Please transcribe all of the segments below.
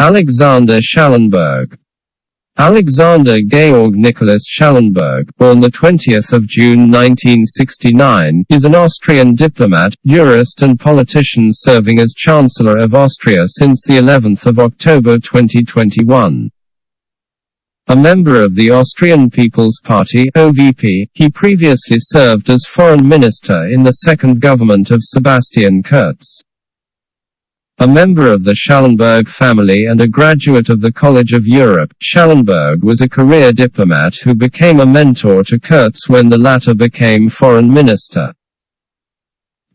Alexander Schallenberg. Alexander Georg Nicolas Schallenberg, born the 20th of June 1969, is an Austrian diplomat, jurist and politician serving as Chancellor of Austria since the 11th of October 2021. A member of the Austrian People's Party (OVP), he previously served as foreign minister in the second government of Sebastian Kurz. A member of the Schallenberg family and a graduate of the College of Europe, Schallenberg was a career diplomat who became a mentor to Kurz when the latter became foreign minister.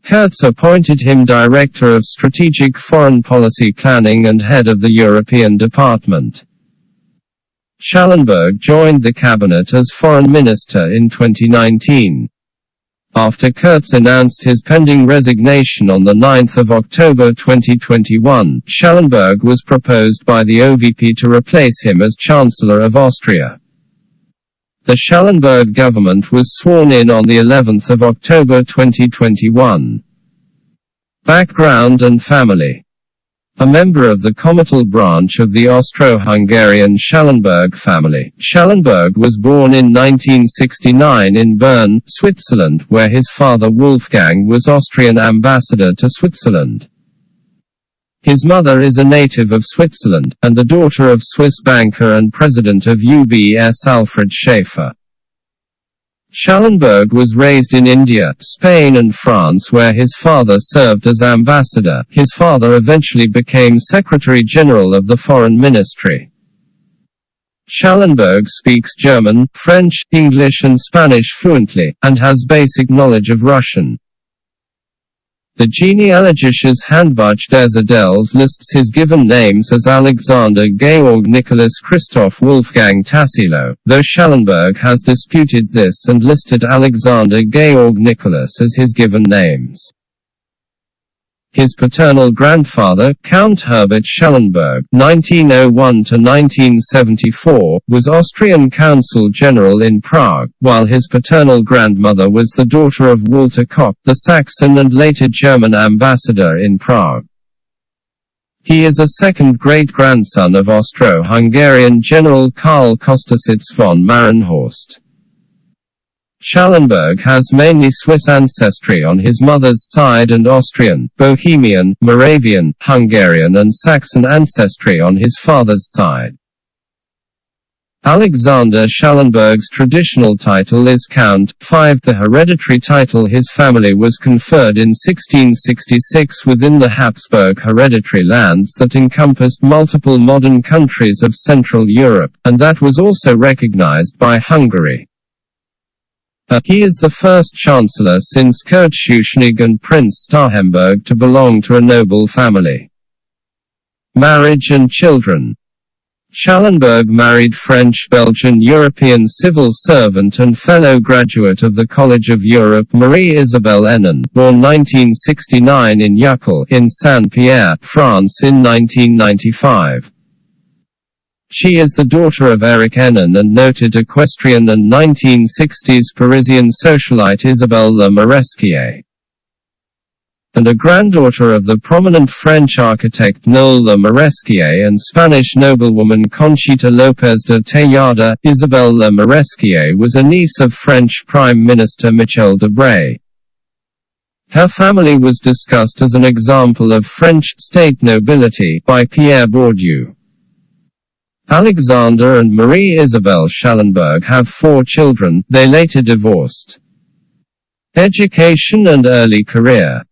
Kurz appointed him Director of Strategic Foreign Policy Planning and head of the European Department. Schallenberg joined the cabinet as foreign minister in 2019. After Kurz announced his pending resignation on 9 October 2021, Schallenberg was proposed by the OVP to replace him as Chancellor of Austria. The Schallenberg government was sworn in on the 11th of October 2021. Background and family. A member of the comital branch of the Austro-Hungarian Schallenberg family, Schallenberg was born in 1969 in Bern, Switzerland, where his father Wolfgang was Austrian ambassador to Switzerland. His mother is a native of Switzerland, and the daughter of Swiss banker and president of UBS Alfred Schaeffer. Schallenberg was raised in India, Spain and France where his father served as ambassador. His father eventually became Secretary General of the Foreign Ministry. Schallenberg speaks German, French, English and Spanish fluently, and has basic knowledge of Russian. The genealogisches Handbuch des Adels lists his given names as Alexander Georg Nicolas Christoph Wolfgang Tassilo, though Schallenberg has disputed this and listed Alexander Georg Nicolas as his given names. His paternal grandfather, Count Herbert Schallenberg (1901–1974), was Austrian consul general in Prague, while his paternal grandmother was the daughter of Walter Koch, the Saxon and later German ambassador in Prague. He is a second great-grandson of Austro-Hungarian General Karl Kostasitz von Marenhorst. Schallenberg has mainly Swiss ancestry on his mother's side and Austrian, Bohemian, Moravian, Hungarian and Saxon ancestry on his father's side. Alexander Schallenberg's traditional title is Count V. The hereditary title his family was conferred in 1666 within the Habsburg hereditary lands that encompassed multiple modern countries of Central Europe, and that was also recognized by Hungary. He is the first chancellor since Kurt Schuschnigg and Prince Starhemberg to belong to a noble family. Marriage and children. Schallenberg married French-Belgian European civil servant and fellow graduate of the College of Europe Marie-Isabelle Henin, born 1969 in Uccle, in Saint-Pierre, France in 1995. She is the daughter of Eric Henin and noted equestrian and 1960s Parisian socialite Isabelle Le Maresquier, and a granddaughter of the prominent French architect Noël Le Maresquier and Spanish noblewoman Conchita López de Tejada. Isabelle Le Maresquier was a niece of French Prime Minister Michel Debré. Her family was discussed as an example of French state nobility by Pierre Bourdieu. Alexander and Marie-Isabelle Schallenberg have 4 children, they later divorced. Education and early career.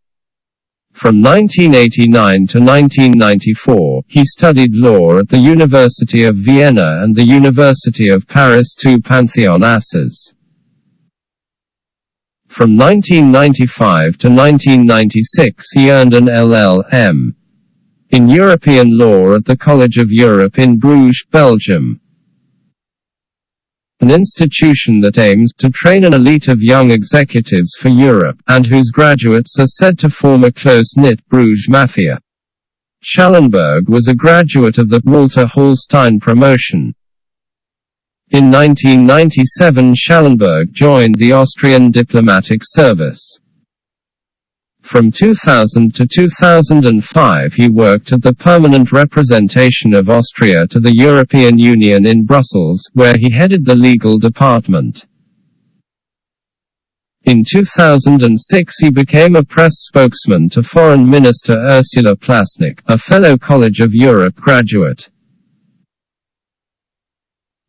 From 1989 to 1994, he studied law at the University of Vienna and the University of Paris II Panthéon Assas. From 1995 to 1996 he earned an LL.M. in European law at the College of Europe in Bruges, Belgium, an institution that aims to train an elite of young executives for Europe, and whose graduates are said to form a close-knit Bruges mafia. Schallenberg was a graduate of the Walter Hallstein promotion. In 1997 Schallenberg joined the Austrian diplomatic service. From 2000 to 2005 he worked at the Permanent Representation of Austria to the European Union in Brussels, where he headed the legal department. In 2006 he became a press spokesman to Foreign Minister Ursula Plasnik, a fellow College of Europe graduate.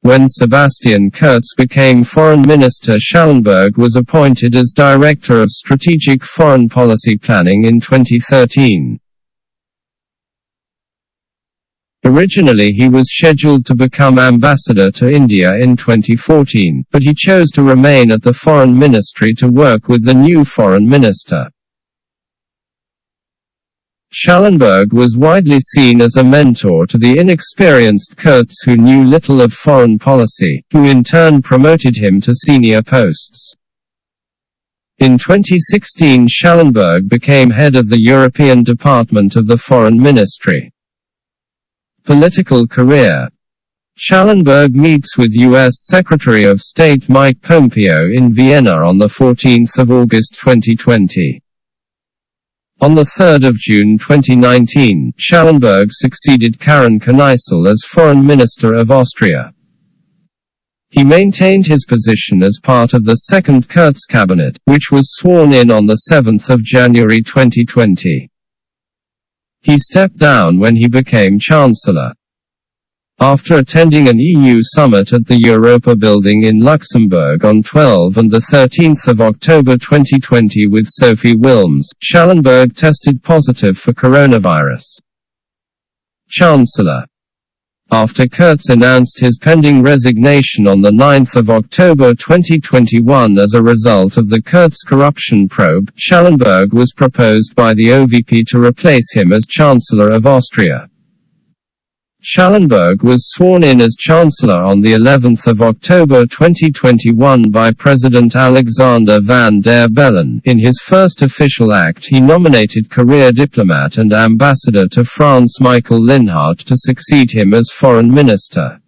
When Sebastian Kurz became Foreign Minister, Schallenberg was appointed as Director of Strategic Foreign Policy Planning in 2013. Originally he was scheduled to become ambassador to India in 2014, but he chose to remain at the Foreign Ministry to work with the new Foreign Minister. Schallenberg was widely seen as a mentor to the inexperienced Kurz, who knew little of foreign policy, who in turn promoted him to senior posts. In 2016 Schallenberg became head of the European Department of the Foreign Ministry. Political career. Schallenberg meets with U.S. Secretary of State Mike Pompeo in Vienna on 14 August 2020. On 3 June 2019, Schallenberg succeeded Karin Kneißl as Foreign Minister of Austria. He maintained his position as part of the second Kurz cabinet, which was sworn in on 7 January 2020. He stepped down when he became Chancellor. After attending an EU summit at the Europa building in Luxembourg on 12 and 13 October 2020 with Sophie Wilms, Schallenberg tested positive for coronavirus. Chancellor. After Kurz announced his pending resignation on 9 October 2021 as a result of the Kurz corruption probe, Schallenberg was proposed by the OVP to replace him as Chancellor of Austria. Schallenberg was sworn in as Chancellor on the 11th of October 2021 by President Alexander van der Bellen. In his first official act he nominated career diplomat and ambassador to France Michael Linhart to succeed him as foreign minister.